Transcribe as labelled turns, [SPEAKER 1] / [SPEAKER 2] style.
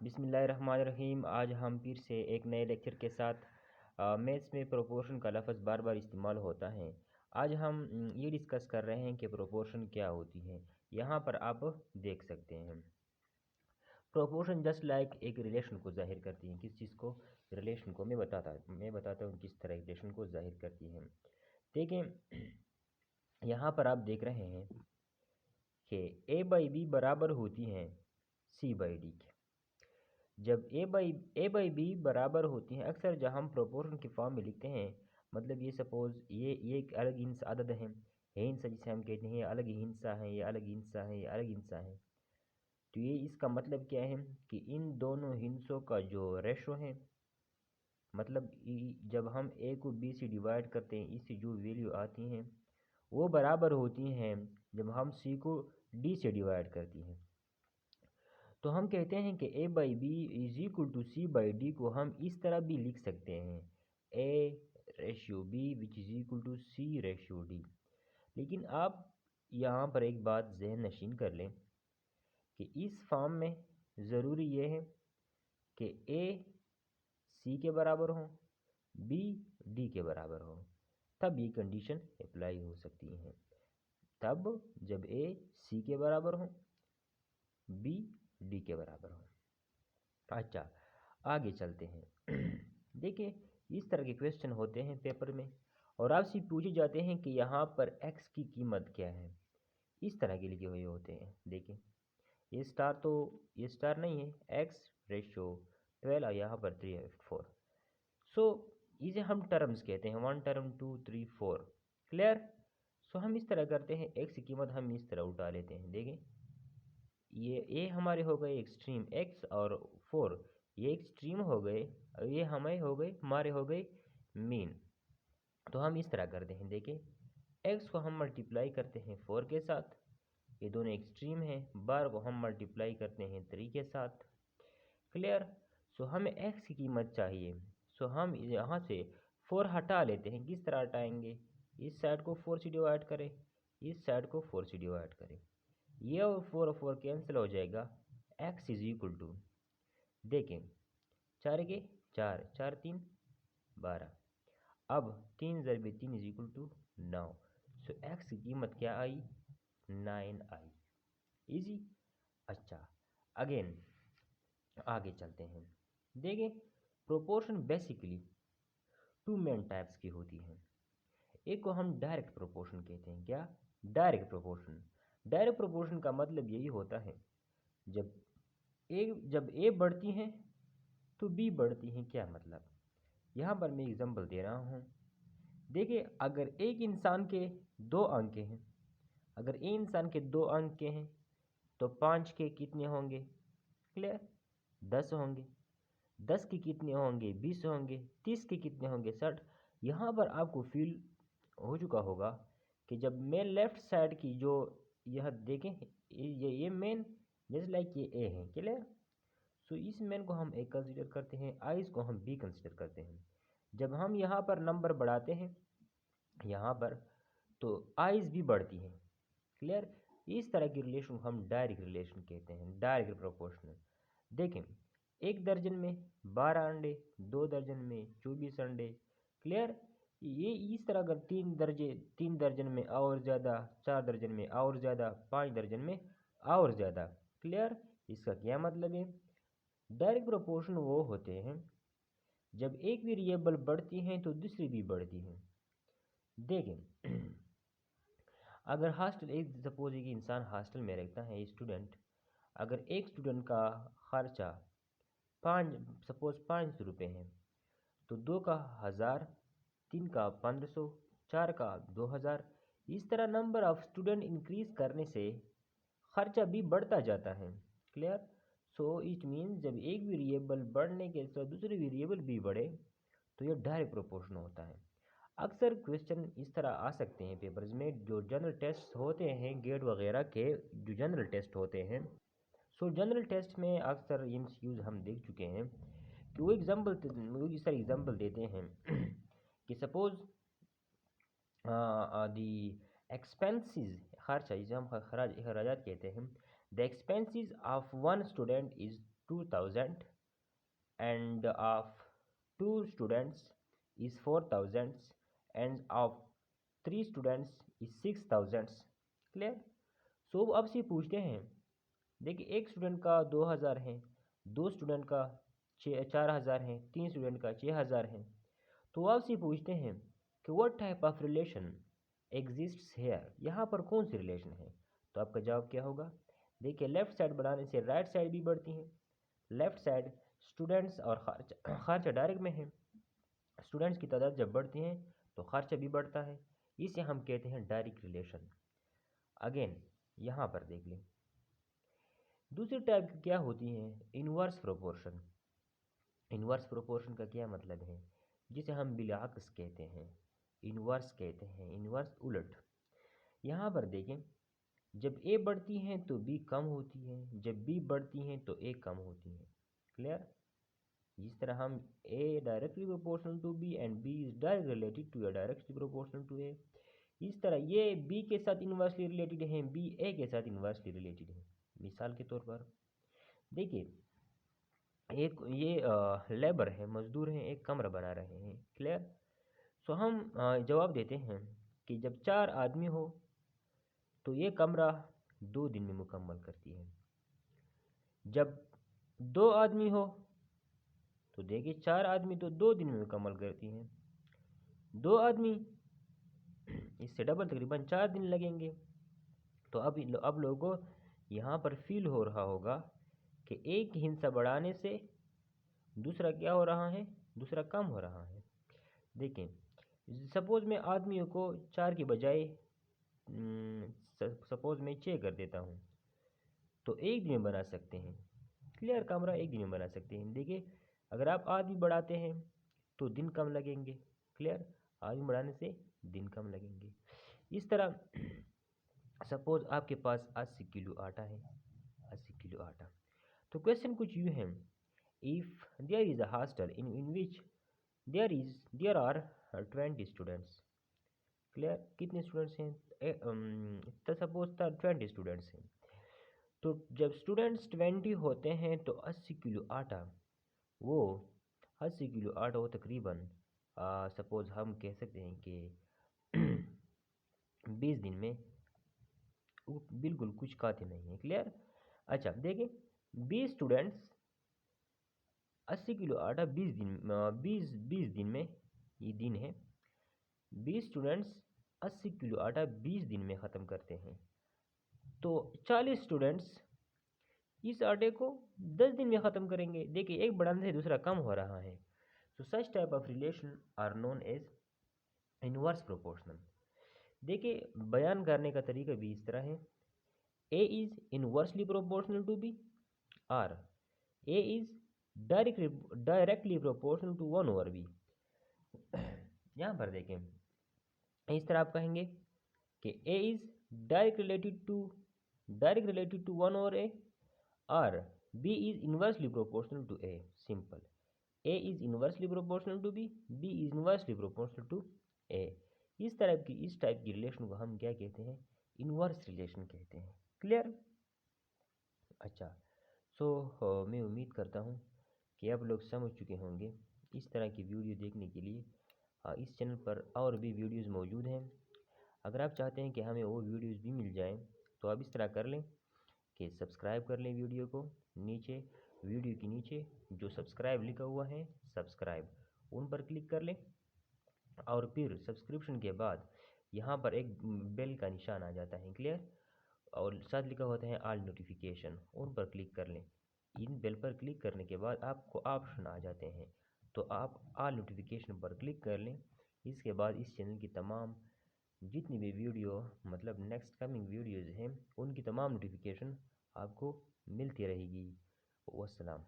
[SPEAKER 1] बिस्मिल्लाहिर्रहमानिर्रहीम। आज हम फिर से एक नए लेक्चर के साथ मैथ्स में प्रोपोर्शन का लफ्ज़ बार बार इस्तेमाल होता है। आज हम ये डिस्कस कर रहे हैं कि प्रोपोर्शन क्या होती है। यहाँ पर आप देख सकते हैं प्रोपोर्शन जस्ट लाइक एक रिलेशन को ज़ाहिर करती है। किस चीज़ को? रिलेशन को। मैं बताता हूँ किस तरह रिलेशन को ज़ाहिर करती है। देखें, यहाँ पर आप देख रहे हैं कि a/b बराबर होती हैं c/d के। जब a बाई बी बराबर होती हैं, अक्सर जब हम प्रोपोर्शन की फॉर्म में लिखते हैं, मतलब ये सपोज़ ये एक अलग हिंसा अदद है, ये हिंसा जिसे हम कहते हैं, ये अलग हिंसा है, ये अलग हिंसा है, ये अलग हिंसा है। तो ये इसका मतलब क्या है कि इन दोनों हिंसों का जो रेशो है, मतलब जब हम a को b से डिवाइड करते हैं, इससे जो वैल्यू आती हैं वो बराबर होती हैं जब हम c को d से डिवाइड करती हैं। तो हम कहते हैं कि a by B is equal to c by D को हम इस तरह भी लिख सकते हैं, a ratio b which is equal to c ratio D. लेकिन आप यहाँ पर एक बात ज़हन नशीन कर लें कि इस फॉर्म में ज़रूरी ये है कि a c के बराबर हो, b d के बराबर हो, तब ये कंडीशन अप्लाई हो सकती है। तब जब a c के बराबर हो, b d के बराबर हो। अच्छा, आगे चलते हैं। देखिए, इस तरह के क्वेश्चन होते हैं पेपर में और आपसे पूछे जाते हैं कि यहाँ पर x की कीमत क्या है। इस तरह के लिखे हुए होते हैं। देखिए, ये स्टार नहीं है, x रेशो 12 और यहाँ पर 3 4। सो इसे हम टर्म्स कहते हैं, 1 टर्म 2 3 4। क्लियर? सो हम इस तरह करते हैं, x की कीमत हम इस तरह उठा लेते हैं। देखें, ये हमारे हो गए एक्सट्रीम x और 4, ये एक्सट्रीम हो गए और ये हमारे हो गए मीन। तो हम इस तरह करते हैं। देखें, x को हम मल्टीप्लाई करते हैं 4 के साथ, ये दोनों एक्सट्रीम हैं। बार को हम मल्टीप्लाई करते हैं 3 के साथ। क्लियर? सो हमें x की कीमत चाहिए। सो हम यहाँ से 4 हटा लेते हैं। किस तरह हटाएंगे? इस साइड को 4 से डिवाइड करें, इस साइड को 4 से डिवाइड करें, ये और 4 कैंसिल हो जाएगा। x इज इक्वल टू, देखें, 4 के 4, 4 3 12। अब 3 ज़रबे 3 इज इक्वल टू 9। सो x की कीमत क्या आई? 9 आई। इजी। अच्छा, अगेन आगे चलते हैं। देखें, प्रोपोर्शन बेसिकली 2 मेन टाइप्स की होती हैं। एक को हम डायरेक्ट प्रोपोर्शन कहते हैं। क्या? Direct proportion. डायरेक्ट प्रोपोर्शन का मतलब यही होता है जब ए बढ़ती हैं तो बी बढ़ती हैं। क्या मतलब? यहाँ पर मैं एग्जांपल दे रहा हूँ। देखिए, अगर एक इंसान के 2 अंक हैं, अगर एक इंसान के 2 अंक हैं तो 5 के कितने होंगे? क्लियर? 10 होंगे। 10 के कितने होंगे? 20 होंगे। 30 के कितने होंगे? 60। यहाँ पर आपको फील हो चुका होगा कि जब मैं लेफ्ट साइड की जो यह देखें, ये मेन जैसे लाइक ये ए है। क्लियर? सो इस मेन को हम ए कंसिडर करते हैं, आइज को हम बी कंसिडर करते हैं। जब हम यहाँ पर नंबर बढ़ाते हैं यहाँ पर, तो आइज भी बढ़ती हैं। क्लियर? इस तरह की रिलेशन को हम डायरेक्ट रिलेशन कहते हैं, डायरेक्ट प्रोपोर्शनल। देखें, 1 दर्जन में 12 अंडे, 2 दर्जन में 24 अंडे। क्लियर? ये इस तरह अगर 3 दर्जन में और ज़्यादा, 4 दर्जन में और ज़्यादा, 5 दर्जन में और ज़्यादा। क्लियर? इसका क्या मतलब है? डायरेक्ट प्रोपोर्शन वो होते हैं जब एक वेरिएबल बढ़ती हैं तो दूसरी भी बढ़ती हैं। देखें, अगर हॉस्टल, एक सपोज एक इंसान हॉस्टल में रहता है, स्टूडेंट, अगर एक स्टूडेंट का खर्चा 500 रुपये है तो 2 का 1000, 3 का 1500, 4 का 2000। इस तरह नंबर ऑफ स्टूडेंट इंक्रीज करने से खर्चा भी बढ़ता जाता है। क्लियर? सो इट मीन्स जब एक वेरिएबल बढ़ने के साथ दूसरे वेरिएबल भी बढ़े तो यह डायरेक्ट प्रोपोर्शन होता है। अक्सर क्वेश्चन इस तरह आ सकते हैं पेपर्स में, जो जनरल टेस्ट होते हैं गेट वगैरह के, जो जनरल टेस्ट होते हैं। सो जनरल टेस्ट में अक्सर एमसीक्यूज हम देख चुके हैं कि वो इस तरह एग्जाम्पल देते हैं कि सपोज दी एक्सपेंसेस, खर्चा जिसे हम खराजात कहते हैं, the expenses of 1 student is 2000 and of 2 students is 4000 and of 3 students is 6000। Clear. सो अब से पूछते हैं, देखिए एक स्टूडेंट का 2000 है, 2 स्टूडेंट का 4000 है, 3 स्टूडेंट का 6000 है। तो आपसे पूछते हैं कि what type of relation exists here, यहाँ पर कौन सी रिलेशन है। तो आपका जवाब क्या होगा, देखिए लेफ्ट साइड बढ़ाने से राइट साइड भी बढ़ती है। लेफ्ट साइड स्टूडेंट्स और खर्चा डायरेक्ट में है, स्टूडेंट्स की तादाद जब बढ़ती है तो खर्चा भी बढ़ता है, इसे हम कहते हैं डायरेक्ट रिलेशन। अगेन यहाँ पर देख लें, दूसरी टाइप क्या होती है, इनवर्स प्रोपोर्शन। इनवर्स प्रोपोर्शन का क्या मतलब है, जिसे हम बिलअक्स कहते हैं, इनवर्स कहते हैं, इनवर्स उलट। यहाँ पर देखें, जब ए बढ़ती है तो बी कम होती है, जब बी बढ़ती है तो ए कम होती है। क्लियर। जिस तरह हम A directly proportional to B and B is direct related to A directly proportional to A, इस तरह ये बी के साथ इन्वर्सली रिलेटेड है, बी ए के साथ इन्वर्सली रिलेटेड है। मिसाल के तौर पर देखिए, एक ये लेबर है, मजदूर हैं, एक कमरा बना रहे हैं। क्लियर। सो हम जवाब देते हैं कि जब 4 आदमी हो तो ये कमरा 2 दिन में मुकम्मल करती है। जब 2 आदमी हो तो देखिए 4 आदमी तो 2 दिन में मुकम्मल करती हैं, 2 आदमी इससे डबल तकरीबन 4 दिन लगेंगे। तो अब लोगों यहाँ पर फील हो रहा होगा कि एक हिस्सा बढ़ाने से दूसरा क्या हो रहा है, दूसरा कम हो रहा है। देखें, सपोज़ मैं आदमियों को 4 की बजाय सपोज़ मैं 6 कर देता हूँ, तो एक दिन में बना सकते हैं। क्लियर। कमरा एक दिन में बना सकते हैं। देखिए, अगर आप आदमी बढ़ाते हैं तो दिन कम लगेंगे। क्लियर। आदमी बढ़ाने से दिन कम लगेंगे। इस तरह सपोज़ आपके पास 80 किलो आटा है, 80 किलो आटा। तो क्वेश्चन कुछ यूँ है, if there is a hostel in which there are 20 students. Clear. कितने स्टूडेंट्स हैं, तो सपोज 20 स्टूडेंट्स हैं। तो जब स्टूडेंट्स 20 होते हैं तो 80 किलो आटा, वो 80 किलो आटा वो तकरीबन सपोज़ हम कह सकते हैं कि 20 दिन में वो बिल्कुल कुछ खाते नहीं है। क्लियर। अच्छा देखिए, 20 स्टूडेंट्स 80 किलो आटा 20 दिन में, ये दिन है, 20 स्टूडेंट्स 80 किलो आटा 20 दिन में ख़त्म करते हैं। तो 40 स्टूडेंट्स इस आटे को 10 दिन में ख़त्म करेंगे। देखिए, एक बढ़ाने से दूसरा कम हो रहा है। तो such type of relation are known as inverse proportional. देखिए, बयान करने का तरीका भी इस तरह है, A is inversely proportional to B, or A is directly proportional to 1/b। यहाँ पर देखें, इस तरह आप कहेंगे कि A is direct related to 1/a, और b is inversely proportional to a। Simple, a is inversely proportional to b, b is inversely proportional to a। इस टाइप की रिलेशन को हम क्या कहते हैं, इनवर्स रिलेशन कहते हैं। क्लियर। अच्छा, सो मैं उम्मीद करता हूँ कि आप लोग समझ चुके होंगे। इस तरह की वीडियो देखने के लिए इस चैनल पर और भी वीडियोज़ मौजूद हैं। अगर आप चाहते हैं कि हमें वो वीडियोज़ भी मिल जाएं तो आप इस तरह कर लें कि सब्सक्राइब कर लें वीडियो को। नीचे वीडियो के नीचे जो सब्सक्राइब लिखा हुआ है, सब्सक्राइब, उन पर क्लिक कर लें, और फिर सब्सक्रिप्शन के बाद यहाँ पर एक बेल का निशान आ जाता है। क्लियर। और साथ लिखा होता है ऑल नोटिफिकेशन, उन पर क्लिक कर लें। इन बेल पर क्लिक करने के बाद आपको ऑप्शन आ जाते हैं, तो आप ऑल नोटिफिकेशन पर क्लिक कर लें। इसके बाद इस चैनल की तमाम जितनी भी वीडियो मतलब नेक्स्ट कमिंग वीडियोज़ हैं, उनकी तमाम नोटिफिकेशन आपको मिलती रहेगी। वस्सलाम।